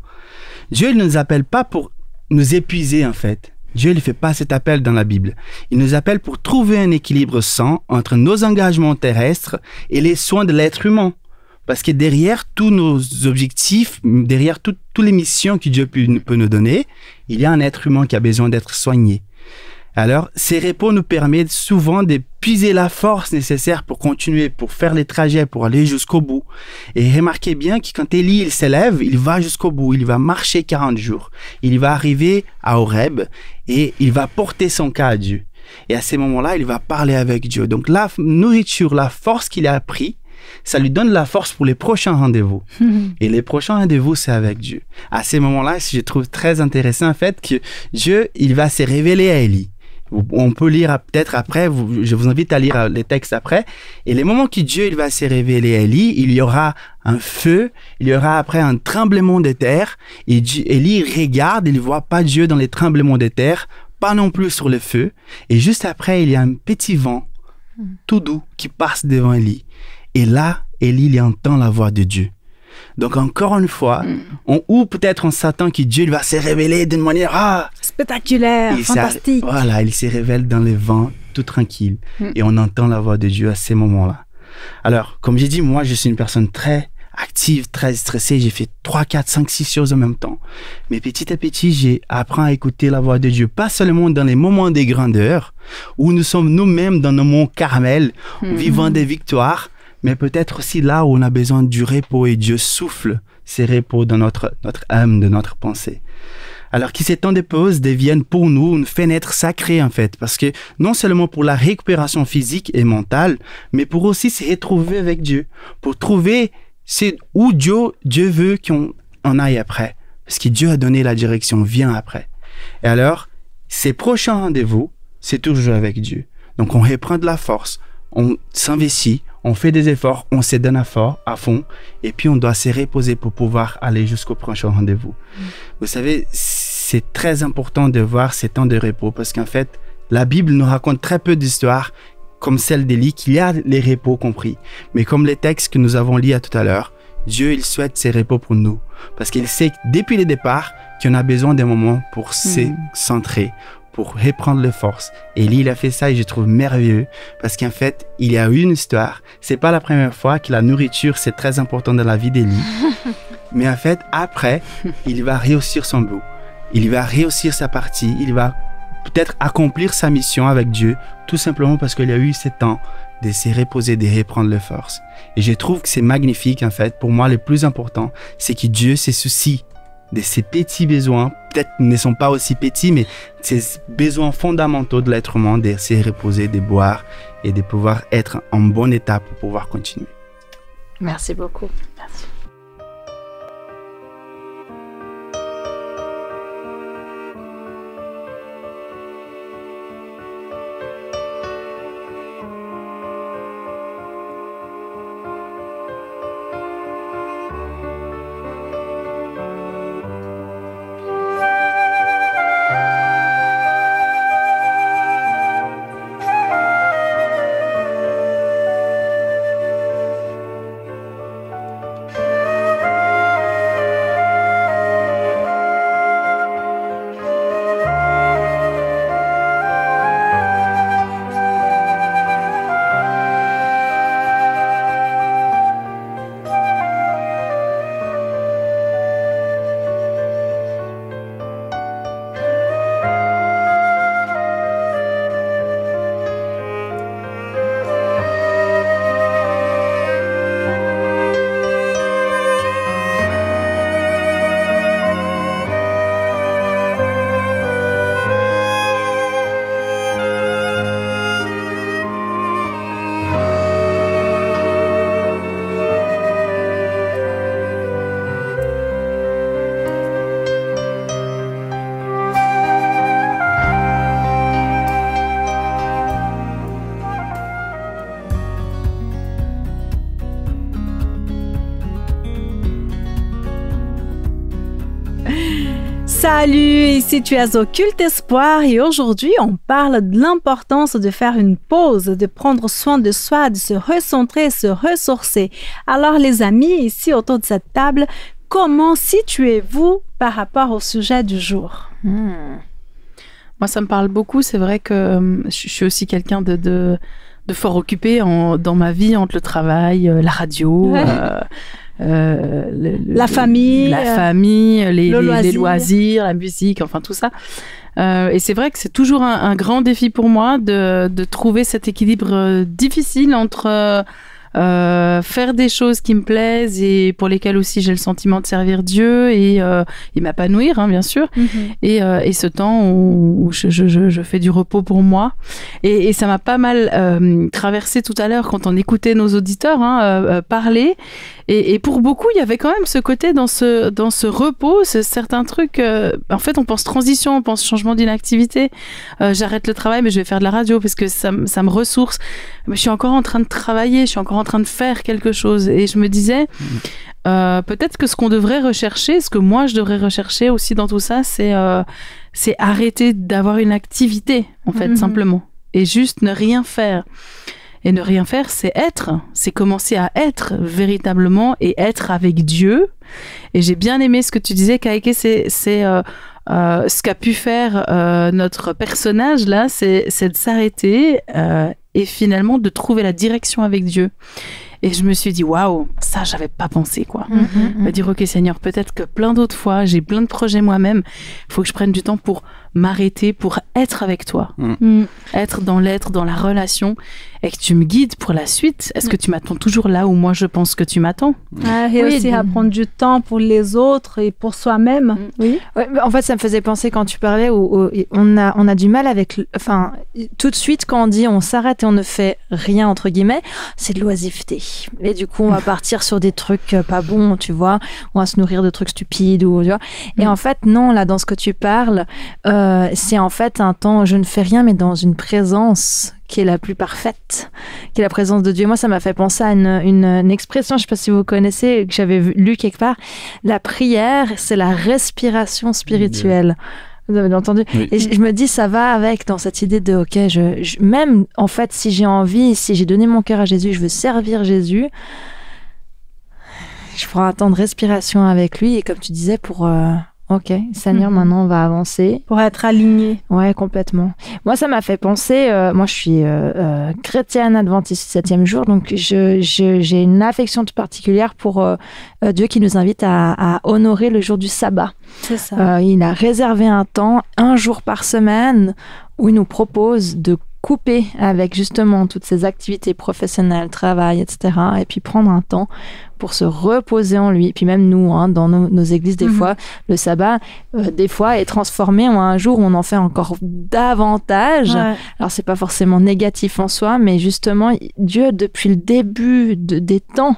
Dieu, il ne nous appelle pas pour nous épuiser, en fait. Dieu ne fait pas cet appel dans la Bible. Il nous appelle pour trouver un équilibre sain entre nos engagements terrestres et les soins de l'être humain. Parce que derrière tous nos objectifs, derrière toutes les missions que Dieu peut nous donner, il y a un être humain qui a besoin d'être soigné. Alors, ces repos nous permettent souvent de puiser la force nécessaire pour continuer, pour faire les trajets, pour aller jusqu'au bout. Et remarquez bien que quand Élie il s'élève, il va jusqu'au bout, il va marcher 40 jours. Il va arriver à Horeb et il va porter son cas à Dieu. Et à ces moments-là, il va parler avec Dieu. Donc la nourriture, la force qu'il a appris, ça lui donne la force pour les prochains rendez-vous. Et les prochains rendez-vous, c'est avec Dieu. À ces moments-là, je trouve très intéressant en fait que Dieu, il va se révéler à Élie. On peut lire peut-être après, je vous invite à lire les textes après. Et les moments que Dieu il va se révéler à Élie, il y aura un feu, il y aura après un tremblement de terre. Et Élie regarde, il ne voit pas Dieu dans les tremblements de terre, pas non plus sur le feu. Et juste après, il y a un petit vent tout doux qui passe devant Élie. Et là, Élie il entend la voix de Dieu. Donc encore une fois, ou peut-être on s'attend que Dieu va se révéler d'une manière spectaculaire, fantastique. Voilà, il se révèle dans les vents, tout tranquille. Et on entend la voix de Dieu à ces moments-là. Alors, comme j'ai dit, moi, je suis une personne très active, très stressée. J'ai fait 3, 4, 5, 6 choses en même temps. Mais petit à petit, j'ai appris à écouter la voix de Dieu. Pas seulement dans les moments de grandeur, où nous sommes nous-mêmes dans nos monts Carmel, vivant des victoires, mais peut-être aussi là où on a besoin du repos et Dieu souffle ces repos dans notre âme, de notre pensée. Alors que ces temps de pause deviennent pour nous une fenêtre sacrée en fait, parce que non seulement pour la récupération physique et mentale, mais pour aussi se retrouver avec Dieu, pour trouver où Dieu veut qu'on en aille après, parce que Dieu a donné la direction, vient après. Et alors, ces prochains rendez-vous, c'est toujours avec Dieu. Donc on reprend de la force, on s'investit, on fait des efforts, on se donne à fond, et puis on doit se reposer pour pouvoir aller jusqu'au prochain rendez-vous. Vous savez, c'est très important de voir ces temps de repos, parce qu'en fait, la Bible nous raconte très peu d'histoires comme celle d'Élie, qu'il y a les repos compris. Mais comme les textes que nous avons lus tout à l'heure, Dieu, il souhaite ces repos pour nous, parce qu'il sait depuis le départ qu'on a besoin d'un moment pour se centrer, pour reprendre les forces. Et Élie, il a fait ça et je trouve merveilleux parce qu'en fait, il y a eu une histoire. C'est pas la première fois que la nourriture, c'est très important dans la vie d'Élie. Mais en fait, après, il va réussir son bout. Il va réussir sa partie. Il va peut-être accomplir sa mission avec Dieu, tout simplement parce qu'il y a eu ce temps de se reposer, de reprendre les forces. Et je trouve que c'est magnifique, en fait. Pour moi, le plus important, c'est que Dieu se soucie de ces petits besoins, peut-être ne sont pas aussi petits, mais ces besoins fondamentaux de l'être humain, de se reposer, de boire et de pouvoir être en bon état pour pouvoir continuer. Merci beaucoup. Merci. Salut, ici tu es au Culte Espoir et aujourd'hui on parle de l'importance de faire une pause, de prendre soin de soi, de se recentrer, se ressourcer. Alors les amis, ici autour de cette table, comment situez-vous par rapport au sujet du jour? Moi ça me parle beaucoup, c'est vrai que je suis aussi quelqu'un de fort occupé dans ma vie entre le travail, la radio... la famille, les loisirs, la musique, enfin tout ça. Et c'est vrai que c'est toujours un grand défi pour moi de trouver cet équilibre difficile entre faire des choses qui me plaisent et pour lesquelles aussi j'ai le sentiment de servir Dieu et m'épanouir, hein, bien sûr. Et ce temps où je fais du repos pour moi. Et ça m'a pas mal traversé tout à l'heure quand on écoutait nos auditeurs parler. Et pour beaucoup, il y avait quand même ce côté dans ce repos, certains trucs. En fait, on pense transition, on pense changement d'une activité. J'arrête le travail, mais je vais faire de la radio parce que ça me ressource. Mais je suis encore en train de travailler, je suis encore en train de faire quelque chose. Et je me disais, peut-être que ce qu'on devrait rechercher, ce que moi je devrais rechercher aussi dans tout ça, c'est arrêter d'avoir une activité, en fait, simplement. Et juste ne rien faire. Et ne rien faire, c'est être. C'est commencer à être véritablement et être avec Dieu. Et j'ai bien aimé ce que tu disais, Kaike, c'est ce qu'a pu faire notre personnage là, c'est de s'arrêter et finalement de trouver la direction avec Dieu. Et je me suis dit, waouh, ça, j'avais pas pensé, quoi. Me dire, ok, Seigneur, peut-être que plein d'autres fois, j'ai plein de projets moi-même. Il faut que je prenne du temps pour m'arrêter, pour être avec toi. Être dans la relation et que tu me guides pour la suite. Est-ce que tu m'attends toujours là où moi je pense que tu m'attends? Et aussi à prendre du temps pour les autres et pour soi-même. Oui. Ouais, en fait, ça me faisait penser quand tu parlais où on a du mal avec... Enfin, tout de suite, quand on dit on s'arrête et on ne fait rien, entre guillemets, c'est de l'oisiveté. Et du coup, on va partir sur des trucs pas bons, tu vois. On va se nourrir de trucs stupides, ou tu vois. Et en fait, non, là, dans ce que tu parles, c'est en fait un temps, je ne fais rien, mais dans une présence qui est la plus parfaite, qui est la présence de Dieu. Moi, ça m'a fait penser à une expression, je ne sais pas si vous connaissez, que j'avais lu quelque part. La prière, c'est la respiration spirituelle. Vous avez entendu? Oui. Et je me dis, ça va avec dans cette idée de, ok, même en fait, si j'ai envie, si j'ai donné mon cœur à Jésus, je veux servir Jésus, je prends un temps de respiration avec lui et comme tu disais, pour... Ok, Seigneur, maintenant on va avancer. Pour être aligné. Ouais, complètement. Moi, ça m'a fait penser, moi je suis chrétienne adventiste du 7e jour, donc j'ai une affection toute particulière pour Dieu qui nous invite à honorer le jour du sabbat. C'est ça. Il a réservé un temps, un jour par semaine, où il nous propose de couper avec justement toutes ces activités professionnelles, travail, etc. Et puis prendre un temps pour se reposer en lui. Et puis même nous, hein, dans nos églises, des fois, le sabbat, des fois, est transformé en un jour où on en fait encore davantage. Ouais. Alors, c'est pas forcément négatif en soi, mais justement, Dieu, depuis le début des temps,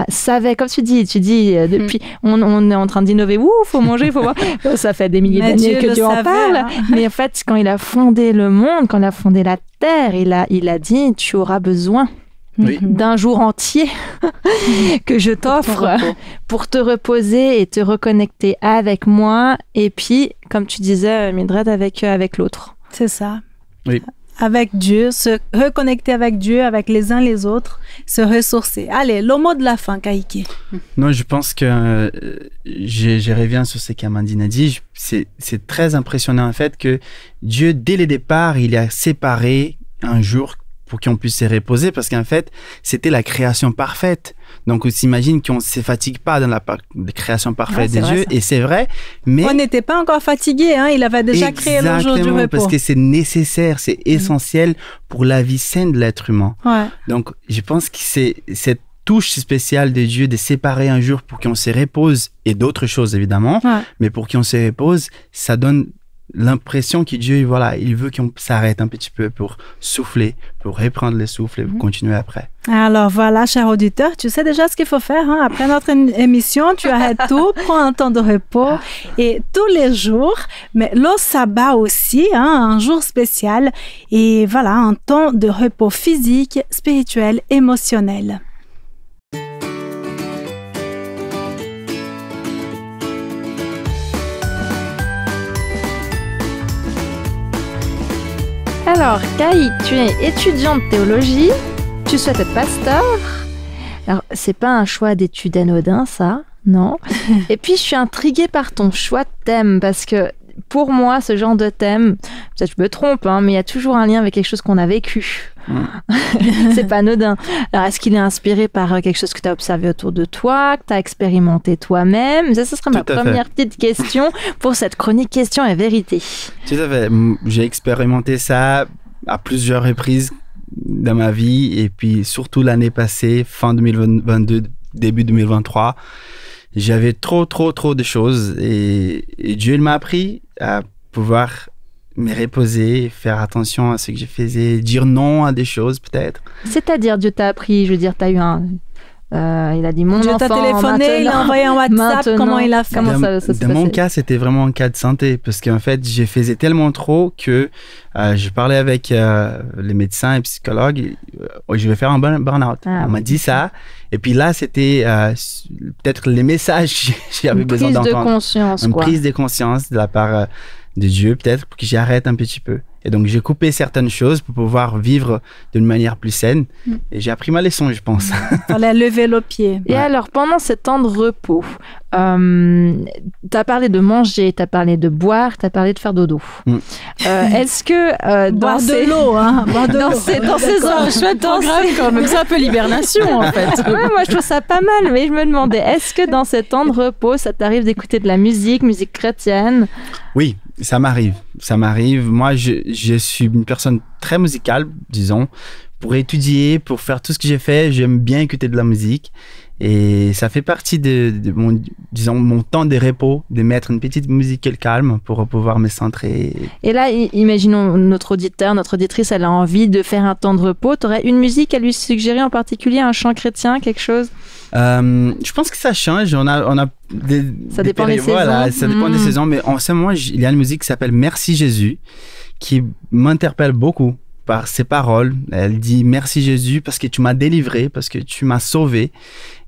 savait, comme tu dis, depuis, on est en train d'innover, faut manger, faut voir. Ça fait des milliers d'années que Dieu en parle. Hein. Mais en fait, quand il a fondé le monde, quand il a fondé la terre, il a dit, tu auras besoin d'un jour entier que je t'offre pour te reposer et te reconnecter avec moi. Et puis, comme tu disais, Mildred, avec l'autre. C'est ça. Oui. Avec Dieu, se reconnecter avec Dieu, avec les uns les autres, se ressourcer. Allez, le mot de la fin, Kaike. Non, je pense que je reviens sur ce qu'Amandine a dit. C'est très impressionnant en fait que Dieu, dès le départ, il a séparé un jour pour qu'on puisse se reposer parce qu'en fait, c'était la création parfaite. Donc, on s'imagine qu'on ne se fatigue pas dans la création parfaite de Dieu, et c'est vrai, mais... On n'était pas encore fatigué, hein, il avait déjà créé le jour du repos. Parce que c'est nécessaire, c'est essentiel pour la vie saine de l'être humain. Ouais. Donc, je pense que c'est cette touche spéciale de Dieu de séparer un jour pour qu'on se repose, et d'autres choses évidemment, mais pour qu'on se repose, ça donne l'impression que Dieu, voilà, il veut qu'on s'arrête un petit peu pour souffler, pour reprendre le souffle et continuer après. Alors voilà, cher auditeur, tu sais déjà ce qu'il faut faire. Hein? Après notre émission, tu arrêtes tout, prends un temps de repos et tous les jours, mais le sabbat aussi, hein, un jour spécial et voilà, un temps de repos physique, spirituel, émotionnel. Alors, Kai, tu es étudiant de théologie, tu souhaites être pasteur. Alors, c'est pas un choix d'études anodin, ça, non. Et puis, je suis intriguée par ton choix de thème, parce que pour moi, ce genre de thème, peut-être je me trompe, hein, mais il y a toujours un lien avec quelque chose qu'on a vécu. C'est pas anodin. Alors, est-ce qu'il est inspiré par quelque chose que tu as observé autour de toi, que tu as expérimenté toi-même? Ça sera ma première petite question pour cette chronique Questions et Vérité. Tout à fait. J'ai expérimenté ça à plusieurs reprises dans ma vie, et puis surtout l'année passée, fin 2022, début 2023. J'avais trop de choses, et Dieu m'a appris à pouvoir me reposer, faire attention à ce que je faisais, dire non à des choses peut-être. C'est-à-dire, Dieu t'a appris, je veux dire, tu as eu un... il a dit mon Dieu enfant. Dieu t'a téléphoné, il a envoyé un WhatsApp, comment il a fait? Dans mon cas, c'était vraiment un cas de santé, parce qu'en fait, je faisais tellement trop que je parlais avec les médecins et psychologues, je vais faire un burn-out. On m'a dit ça, et puis là, c'était peut-être les messages que j'avais besoin d'entendre. Une prise de conscience, Une prise de conscience de la part de Dieu, peut-être, pour que j'arrête un petit peu. Et donc, j'ai coupé certaines choses pour pouvoir vivre d'une manière plus saine. Et j'ai appris ma leçon, je pense. Fallait lever le pied. Et alors, pendant ce temps de repos, tu as parlé de manger, tu as parlé de boire, tu as parlé de faire dodo. Est-ce que... boire de l'eau, hein. Dans ces heures, chouette programme quand même. C'est un peu l'hibernation, en fait. Ouais, moi, je trouve ça pas mal, mais je me demandais, est-ce que dans ces temps de repos, ça t'arrive d'écouter de la musique chrétienne? Oui, ça m'arrive. Ça m'arrive. Moi, je suis une personne très musicale, disons. Pour étudier, pour faire tout ce que j'ai fait, j'aime bien écouter de la musique. Et ça fait partie de mon, disons, mon temps de repos, de mettre une petite musique calme pour pouvoir me centrer. Et là, imaginons notre auditeur, notre auditrice, elle a envie de faire un temps de repos. Tu aurais une musique à lui suggérer en particulier, un chant chrétien, quelque chose? Je pense que ça change. On a ça dépend des saisons. Voilà, ça dépend des saisons. Mais en ce moment, il y a une musique qui s'appelle Merci Jésus, qui m'interpelle beaucoup par ses paroles. Elle dit merci Jésus parce que tu m'as délivré, parce que tu m'as sauvé.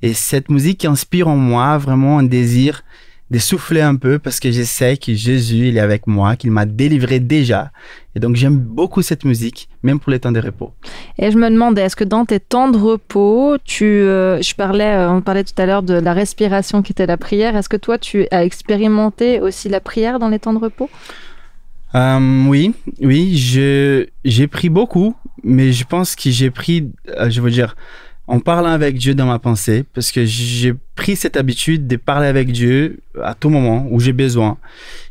Et cette musique inspire en moi vraiment un désir de souffler un peu, parce que je sais que Jésus, il est avec moi, qu'il m'a délivré déjà. Et donc, j'aime beaucoup cette musique, même pour les temps de repos. Et je me demandais, est-ce que dans tes temps de repos, on parlait tout à l'heure de la respiration qui était la prière. Est-ce que toi, tu as expérimenté aussi la prière dans les temps de repos? Oui, j'ai pris beaucoup, mais je pense que j'ai pris, je veux dire, en parlant avec Dieu dans ma pensée, parce que j'ai pris cette habitude de parler avec Dieu à tout moment où j'ai besoin.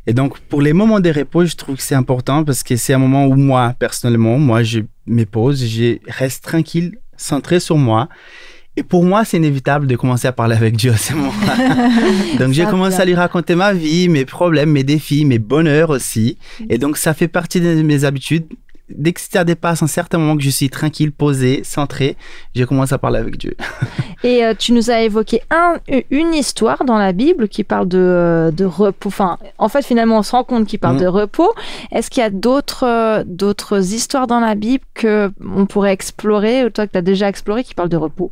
Et donc, pour les moments de repos, je trouve que c'est important, parce que c'est un moment où moi, personnellement, je me pose, je reste tranquille, centré sur moi. Et pour moi, c'est inévitable de commencer à parler avec Dieu à ce moment-là. Donc, j'ai commencé à lui raconter ma vie, mes problèmes, mes défis, mes bonheurs aussi. Et donc, ça fait partie de mes habitudes. Dès que ça dépasse un certain moment que je suis tranquille, posé, centré, je commence à parler avec Dieu. Et tu nous as évoqué une histoire dans la Bible qui parle de repos. Enfin, en fait, finalement, on se rend compte qu'il parle de repos. Est-ce qu'il y a d'autres histoires dans la Bible qu'on pourrait explorer, ou toi que tu as déjà exploré, qui parlent de repos?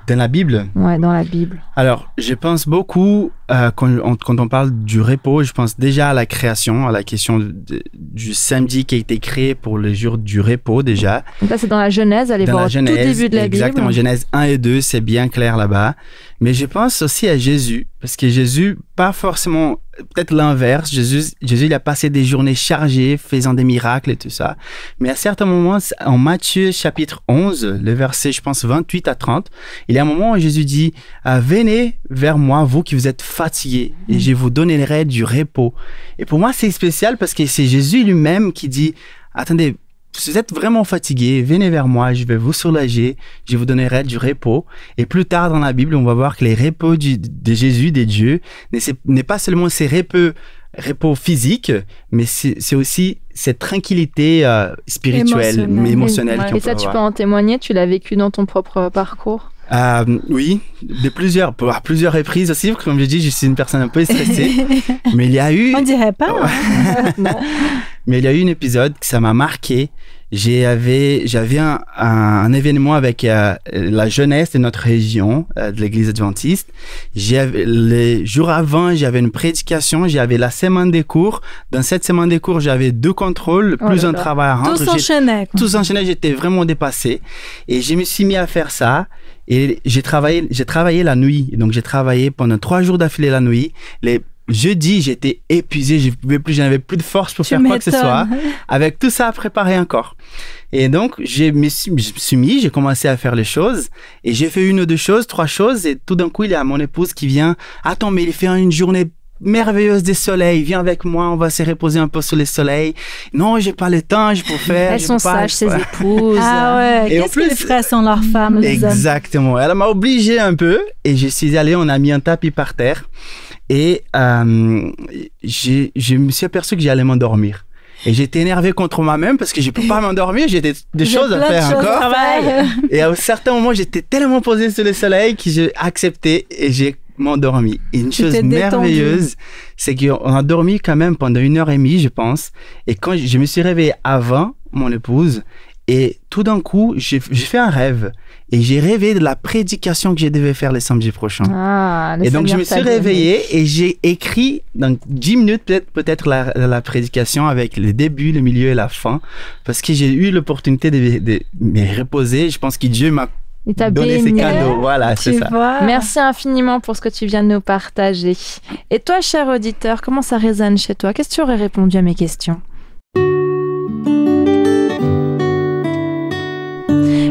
Dans la Bible? Ouais, dans la Bible. Alors, je pense beaucoup, quand on parle du repos, je pense déjà à la création, à la question du samedi qui a été créé pour le jour du repos déjà. Donc là, c'est dans la Genèse, allez voir au tout début de la Bible. Exactement, Genèse 1 et 2, c'est bien clair là-bas. Mais je pense aussi à Jésus, parce que Jésus, pas forcément, peut-être l'inverse, Jésus, il a passé des journées chargées, faisant des miracles et tout ça. Mais à certains moments, en Matthieu chapitre 11, le verset, je pense, 28 à 30, il y a un moment où Jésus dit « Venez vers moi, vous qui vous êtes fatigués, et je vous donnerai du repos. » Et pour moi, c'est spécial parce que c'est Jésus lui-même qui dit « Attendez, si vous êtes vraiment fatigué, venez vers moi, je vais vous soulager, je vous donnerai du repos. » Et plus tard dans la Bible, on va voir que les repos de Jésus, des dieux, n'est pas seulement ces repos physiques, mais c'est aussi cette tranquillité spirituelle, émotionnelle. Et ça, tu peux en témoigner, tu l'as vécu dans ton propre parcours? Oui, à plusieurs reprises aussi. Comme je dis, je suis une personne un peu stressée. Mais il y a eu... On dirait pas. Mais il y a eu un épisode que ça m'a marqué. j'avais un événement avec la jeunesse de notre région, de l'église adventiste. Les jours avant, j'avais une prédication, j'avais la semaine des cours. Dans cette semaine des cours, j'avais 2 contrôles, plus un travail à rendre. Tout s'enchaînait. Tout s'enchaînait, j'étais vraiment dépassé. Et je me suis mis à faire ça. Et j'ai travaillé la nuit. Donc, j'ai travaillé pendant 3 jours d'affilée la nuit. Les jeudi, j'étais épuisé, je n'avais plus de force pour faire quoi que ce soit. Avec tout ça à préparer encore. Et donc, j'ai commencé à faire les choses. Et j'ai fait 1 ou 2 choses, 3 choses. Et tout d'un coup, il y a mon épouse qui vient. Attends, mais il fait une journée merveilleuse des soleils. Viens avec moi, on va se reposer un peu sous les soleils. Non, j'ai pas le temps, je peux faire. Elles sont sages, ces épouses. Ah ouais, qu'est-ce que les frères sont leurs femmes, les hommes. Exactement. Elle m'a obligé un peu. Et je suis allé, on a mis un tapis par terre. Et je me suis aperçu que j'allais m'endormir. Et j'étais énervé contre moi-même parce que je peux pas m'endormir, j'ai des choses à faire encore. Et à un certain moment, j'étais tellement posé sur le soleil que j'ai accepté et j'ai m'endormi. Et une chose merveilleuse, c'est qu'on a dormi quand même pendant 1h30, je pense. Et quand je me suis réveillé avant mon épouse, et tout d'un coup, j'ai fait un rêve. Et j'ai rêvé de la prédication que je devais faire le samedi prochain. Et donc, je me suis réveillé et j'ai écrit dans 10 minutes peut-être la prédication avec le début, le milieu et la fin. Parce que j'ai eu l'opportunité de me reposer. Je pense que Dieu m'a donné ses cadeaux. Voilà, c'est ça. Merci infiniment pour ce que tu viens de nous partager. Et toi, cher auditeur, comment ça résonne chez toi? Qu'est-ce que tu aurais répondu à mes questions?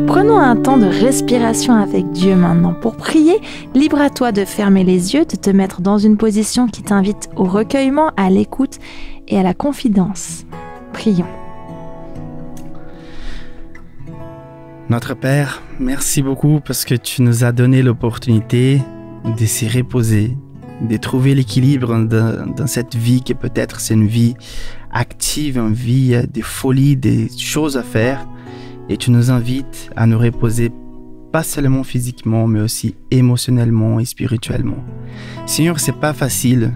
Prenons un temps de respiration avec Dieu maintenant. Pour prier, libre à toi de fermer les yeux, de te mettre dans une position qui t'invite au recueillement, à l'écoute et à la confidence. Prions. Notre Père, merci beaucoup parce que tu nous as donné l'opportunité de se reposer, de trouver l'équilibre dans cette vie qui peut-être c'est une vie active, une vie de folie, des choses à faire. Et tu nous invites à nous reposer, pas seulement physiquement, mais aussi émotionnellement et spirituellement. Seigneur, c'est pas facile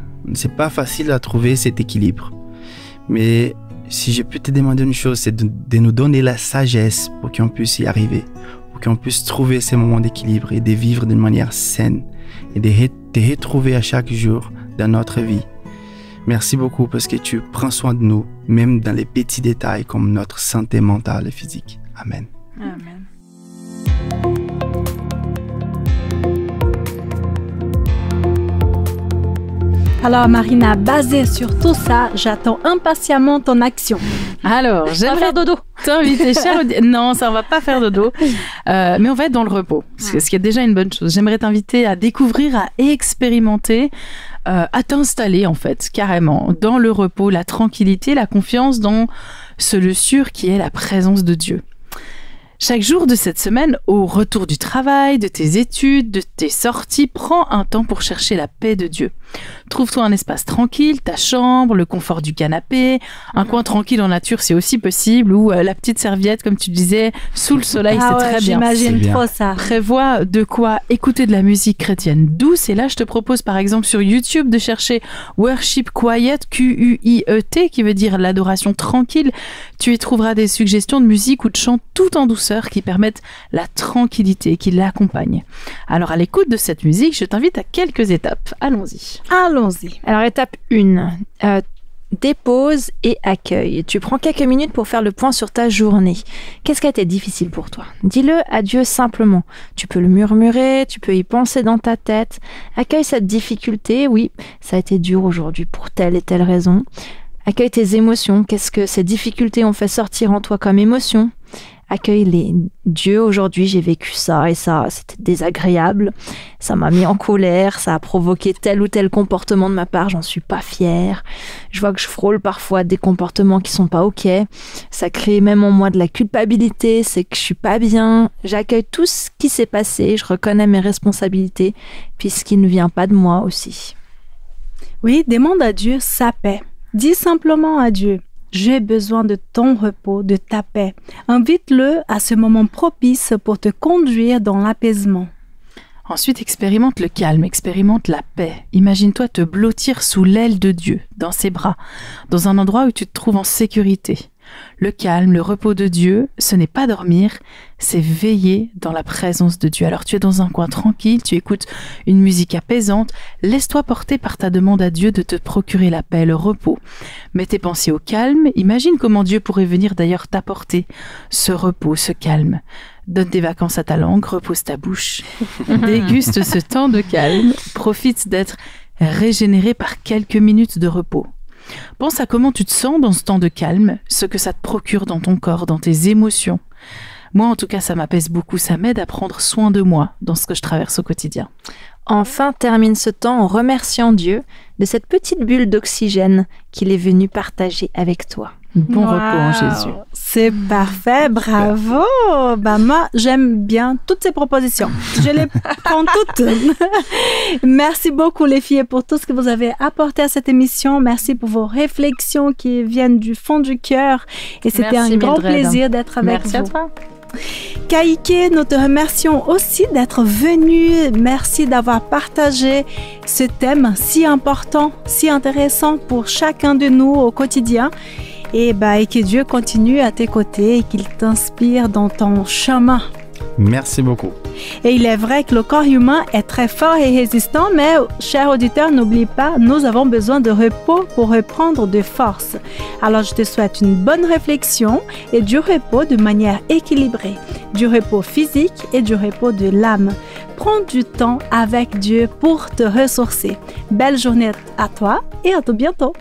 à trouver cet équilibre. Mais si je peux te demander une chose, c'est de nous donner la sagesse pour qu'on puisse y arriver, pour qu'on puisse trouver ces moments d'équilibre et de vivre d'une manière saine et de te retrouver à chaque jour dans notre vie. Merci beaucoup parce que tu prends soin de nous, même dans les petits détails comme notre santé mentale et physique. Amen. Amen. Alors Marina, basée sur tout ça, j'attends impatiemment ton action. Alors, j'aimerais t'inviter, non, ça on va pas faire dodo, mais on va être dans le repos, ce qui est déjà une bonne chose. J'aimerais t'inviter à découvrir, à expérimenter, à t'installer en fait, carrément, dans le repos, la tranquillité, la confiance dans ce lieu sûr qui est la présence de Dieu. Chaque jour de cette semaine, au retour du travail, de tes études, de tes sorties, prends un temps pour chercher la paix de Dieu. Trouve-toi un espace tranquille, ta chambre, le confort du canapé, un coin tranquille en nature, c'est aussi possible, ou la petite serviette, comme tu disais, sous le soleil, c'est très bien. J'imagine trop ça. Prévois de quoi écouter de la musique chrétienne douce, et là, je te propose par exemple sur YouTube de chercher Worship Quiet, Q-U-I-E-T, qui veut dire l'adoration tranquille. Tu y trouveras des suggestions de musique ou de chants tout en douceur qui permettent la tranquillité, qui l'accompagnent. Alors, à l'écoute de cette musique, je t'invite à quelques étapes. Allons-y. Alors, étape 1, dépose et accueille. Tu prends quelques minutes pour faire le point sur ta journée. Qu'est-ce qui a été difficile pour toi? Dis-le à Dieu simplement. Tu peux le murmurer, tu peux y penser dans ta tête. Accueille cette difficulté. Oui, ça a été dur aujourd'hui pour telle et telle raison. Accueille tes émotions. Qu'est-ce que ces difficultés ont fait sortir en toi comme émotion? Accueille-les. Dieu, aujourd'hui, j'ai vécu ça et ça, c'était désagréable. Ça m'a mis en colère, ça a provoqué tel ou tel comportement de ma part, j'en suis pas fière. Je vois que je frôle parfois des comportements qui sont pas ok. Ça crée même en moi de la culpabilité, c'est que je suis pas bien. J'accueille tout ce qui s'est passé, je reconnais mes responsabilités, puis ce qui ne vient pas de moi aussi. Oui, demande à Dieu sa paix. Dis simplement à Dieu: j'ai besoin de ton repos, de ta paix. Invite-le à ce moment propice pour te conduire dans l'apaisement. Ensuite, expérimente le calme, expérimente la paix. Imagine-toi te blottir sous l'aile de Dieu, dans ses bras, dans un endroit où tu te trouves en sécurité. Le calme, le repos de Dieu, ce n'est pas dormir, c'est veiller dans la présence de Dieu. Alors tu es dans un coin tranquille, tu écoutes une musique apaisante, laisse-toi porter par ta demande à Dieu de te procurer la paix, le repos. Mets tes pensées au calme, imagine comment Dieu pourrait venir d'ailleurs t'apporter ce repos, ce calme. Donne des vacances à ta langue, repose ta bouche, déguste ce temps de calme, profite d'être régénéré par quelques minutes de repos. Pense à comment tu te sens dans ce temps de calme, ce que ça te procure dans ton corps, dans tes émotions. Moi, en tout cas, ça m'apaise beaucoup, ça m'aide à prendre soin de moi dans ce que je traverse au quotidien. Enfin, termine ce temps en remerciant Dieu de cette petite bulle d'oxygène qu'il est venu partager avec toi. Bon repos en Jésus. C'est parfait, bravo. Bah moi, j'aime bien toutes ces propositions. Je les prends toutes. Merci beaucoup les filles pour tout ce que vous avez apporté à cette émission. Merci pour vos réflexions qui viennent du fond du cœur. Et c'était un grand plaisir d'être avec vous. Merci à toi. Kaike, nous te remercions aussi d'être venu. Merci d'avoir partagé ce thème si important, si intéressant pour chacun de nous au quotidien. Et que Dieu continue à tes côtés et qu'il t'inspire dans ton chemin. Merci beaucoup. Et il est vrai que le corps humain est très fort et résistant, mais, chers auditeurs, n'oublie pas, nous avons besoin de repos pour reprendre de force. Alors, je te souhaite une bonne réflexion et du repos de manière équilibrée, du repos physique et du repos de l'âme. Prends du temps avec Dieu pour te ressourcer. Belle journée à toi et à tout bientôt.